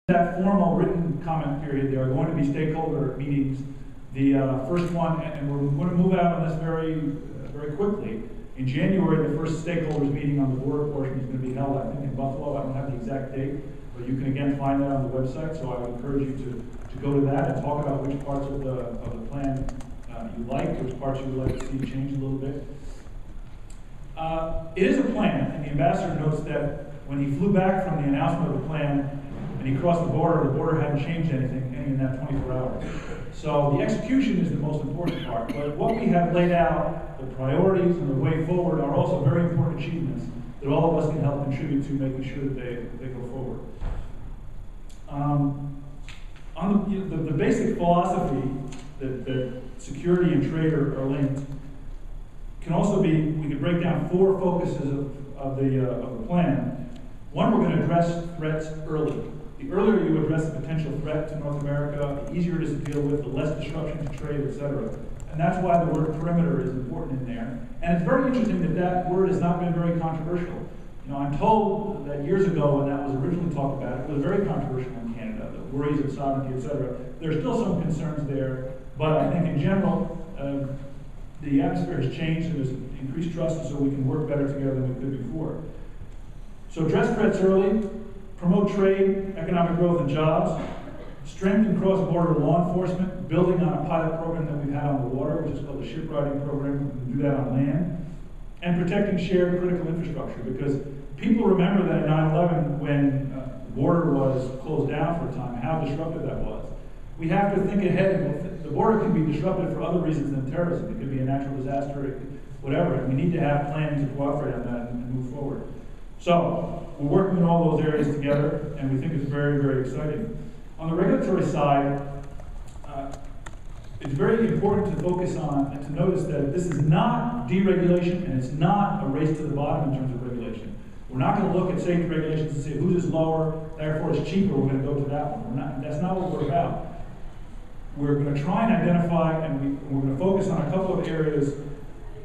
That formal written comment period, there are going to be stakeholder meetings. The first one, and we're going to move out on this very quickly. In January, the first stakeholders meeting on the border portion is going to be held, I think, in Buffalo. I don't have the exact date, but you can again find that on the website. So I would encourage you to go to that and talk about which parts of the plan you like, which parts you would like to see change a little bit. It is a plan, and the ambassador notes that when he flew back from the announcement of the plan, and he crossed the border hadn't changed anything in that 24 hours. So the execution is the most important part, but what we have laid out, the priorities and the way forward, are also very important achievements that all of us can help contribute to making sure that they go forward. On the basic philosophy that security and trade are linked can also be, we could break down 4 focuses of the plan. One, we're going to address threats early. The earlier you address the potential threat to North America, the easier it is to deal with, the less disruption to trade, etc. And that's why the word perimeter is important in there. And it's very interesting that word has not been very controversial. You know, I'm told that years ago when that was originally talked about, it was very controversial in Canada, the worries of sovereignty, etc. There's still some concerns there, but I think in general, the atmosphere has changed and there's increased trust, so we can work better together than we could before. So address threats early, promote trade, economic growth, and jobs, strengthen cross-border law enforcement, building on a pilot program that we've had on the water, which is called the shipwriting program. We can do that on land, and protecting shared critical infrastructure, because people remember that in 9/11, when the border was closed down for a time, how disruptive that was. We have to think ahead. The border can be disrupted for other reasons than terrorism. It could be a natural disaster, whatever, and we need to have planning to cooperate on that and move forward. So, we're working in all those areas together, and we think it's very, very exciting. On the regulatory side, it's very important to focus on and to notice that this is not deregulation, and it's not a race to the bottom in terms of regulation. We're not going to look at safety regulations and say whose is lower, therefore it's cheaper, we're going to go to that one. That's not what we're about. We're going to try and identify, and we're going to focus on a couple of areas: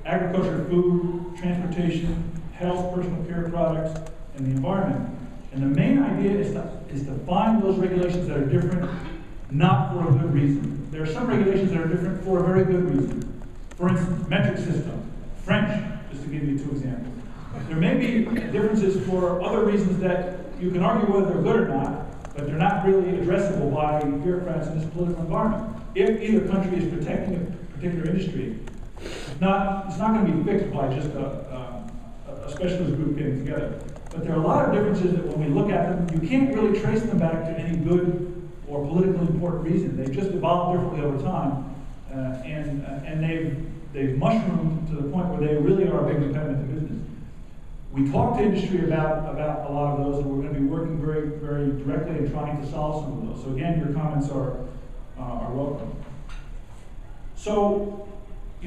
agriculture, food, transportation, health, personal care products, and the environment. And the main idea is to find those regulations that are different, not for a good reason. There are some regulations that are different for a very good reason. For instance, metric system, French, just to give you 2 examples. There may be differences for other reasons that you can argue whether they're good or not, but they're not really addressable by bureaucrats in this political environment. If either country is protecting a particular industry, it's not going to be fixed by just a specialist group getting together. But there are a lot of differences that when we look at them, you can't really trace them back to any good or politically important reason. They've just evolved differently over time, and they've mushroomed to the point where they really are a big impediment to business. We talk to industry about a lot of those, and we're going to be working very, very directly and trying to solve some of those. So again, your comments are welcome. So,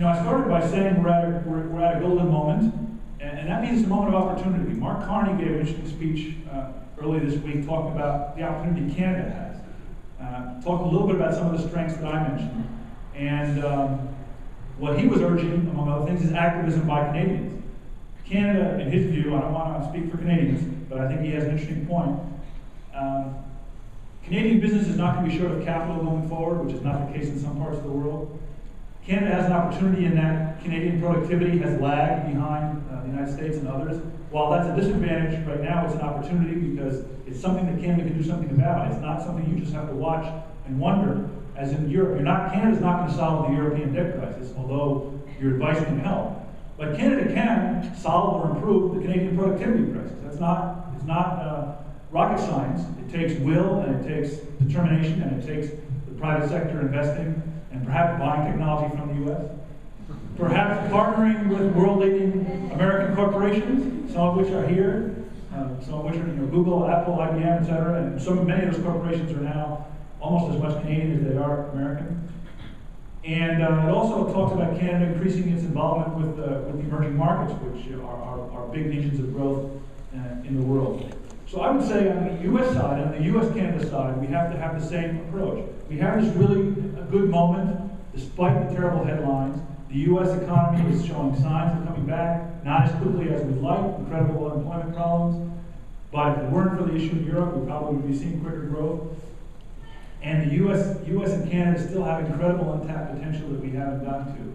I started by saying we're at a golden moment, and that means it's a moment of opportunity. Mark Carney gave an interesting speech early this week talking about the opportunity Canada has. Talked a little bit about some of the strengths that I mentioned. And what he was urging, among other things, is activism by Canadians. Canada, in his view, I don't want to speak for Canadians, but I think he has an interesting point. Canadian business is not going to be short of capital going forward, which is not the case in some parts of the world. Canada has an opportunity in that Canadian productivity has lagged behind the United States and others. While that's a disadvantage right now, it's an opportunity because it's something that Canada can do something about. It's not something you just have to watch and wonder. As in Europe, Canada's not going to solve the European debt crisis, although your advice can help. But Canada can solve or improve the Canadian productivity crisis. It's not rocket science. It takes will, and it takes determination, and it takes the private sector investing, and perhaps buying technology from the U.S. Perhaps partnering with world-leading American corporations, some of which are here, some of which are Google, Apple, IBM, etc. And many of those corporations are now almost as much Canadian as they are American. And it also talks about Canada increasing its involvement with the emerging markets, which are big engines of growth in the world. So I would say on the U.S. side, on the U.S.-Canada side, we have to have the same approach. We have this really good moment, despite the terrible headlines. The U.S. economy is showing signs of coming back, not as quickly as we'd like, incredible unemployment problems. But if it weren't for the issue in Europe, we probably would be seeing quicker growth. And the US and Canada still have incredible untapped potential that we haven't gotten to.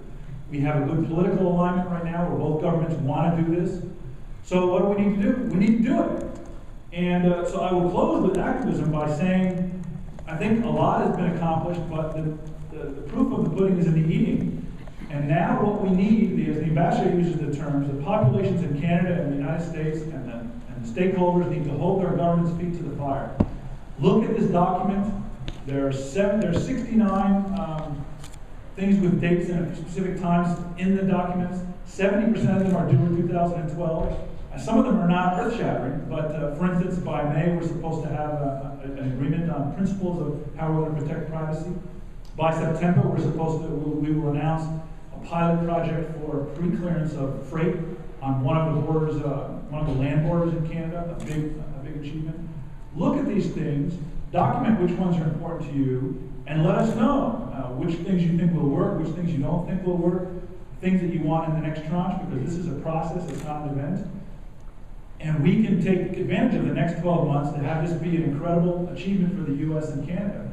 We have a good political alignment right now where both governments want to do this. So what do we need to do? We need to do it. And so I will close with activism by saying, I think a lot has been accomplished, but the proof of the pudding is in the eating. And now what we need, as the ambassador uses the terms, the populations in Canada and the United States and the stakeholders need to hold their government's feet to the fire. Look at this document. There are 69 things with dates and specific times in the documents. 70% of them are due in 2012. Some of them are not earth-shattering, but for instance, by May, we're supposed to have an agreement on principles of how we're going to protect privacy. By September, we will announce a pilot project for pre-clearance of freight on one of the borders, one of the land borders in Canada, a big achievement. Look at these things, document which ones are important to you, and let us know which things you think will work, which things you don't think will work, things that you want in the next tranche, because this is a process, it's not an event. And we can take advantage of the next 12 months to have this be an incredible achievement for the US and Canada.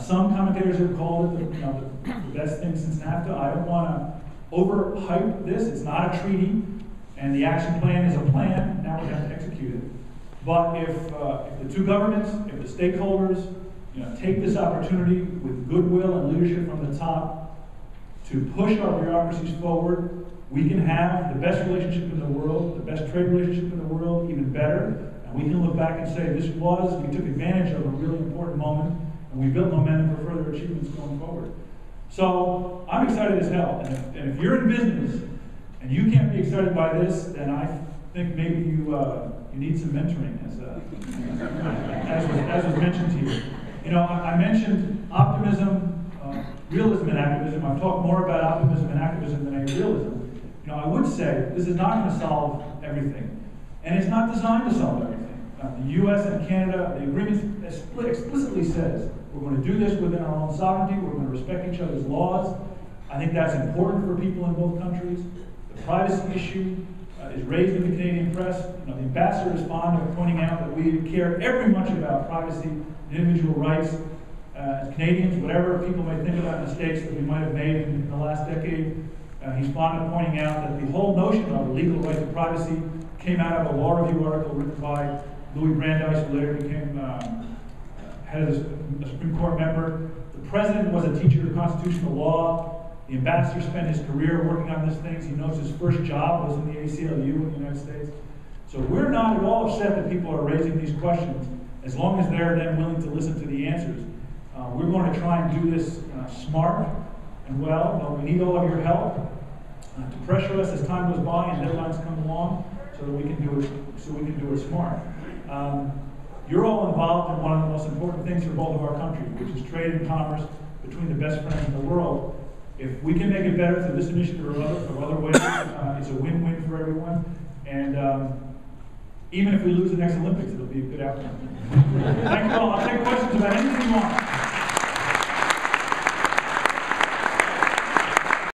Some commentators have called it the best thing since NAFTA. I don't want to overhype this. It's not a treaty, and the action plan is a plan. Now we have to execute it. But if the two governments, if the stakeholders, take this opportunity with goodwill and leadership from the top to push our bureaucracies forward, we can have the best relationship in the world, the best trade relationship in the world, even better. And we can look back and say, we took advantage of a really important moment, and we built momentum for further achievements going forward. So I'm excited as hell. And if you're in business and you can't be excited by this, then I think maybe you need some mentoring, as was mentioned to you. I mentioned optimism, realism and activism. I've talked more about optimism and activism than realism. I would say this is not going to solve everything, and it's not designed to solve everything. The U.S. and Canada, the agreement explicitly says we're going to do this within our own sovereignty. We're going to respect each other's laws. I think that's important for people in both countries. The privacy issue is raised in the Canadian press. The ambassador is fond of pointing out that we care very much about privacy and individual rights. As Canadians, whatever people may think about mistakes that we might have made in the last decade, he's fond of pointing out that the whole notion of the legal right to privacy came out of a law review article written by Louis Brandeis, who later became head of a Supreme Court member. The president was a teacher of constitutional law. The ambassador spent his career working on these things. He knows his first job was in the ACLU in the United States. So we're not at all upset that people are raising these questions, as long as they're then willing to listen to the answers. We're going to try and do this smart and well, but we need all of your help to pressure us as time goes by and deadlines come along, so that we can do it smart. You're all involved in one of the most important things for both of our countries, which is trade and commerce between the best friends in the world. If we can make it better through this initiative or other ways, it's a win-win for everyone. And even if we lose the next Olympics, it'll be a good outcome. Thank you all. I'll take questions about anything you want.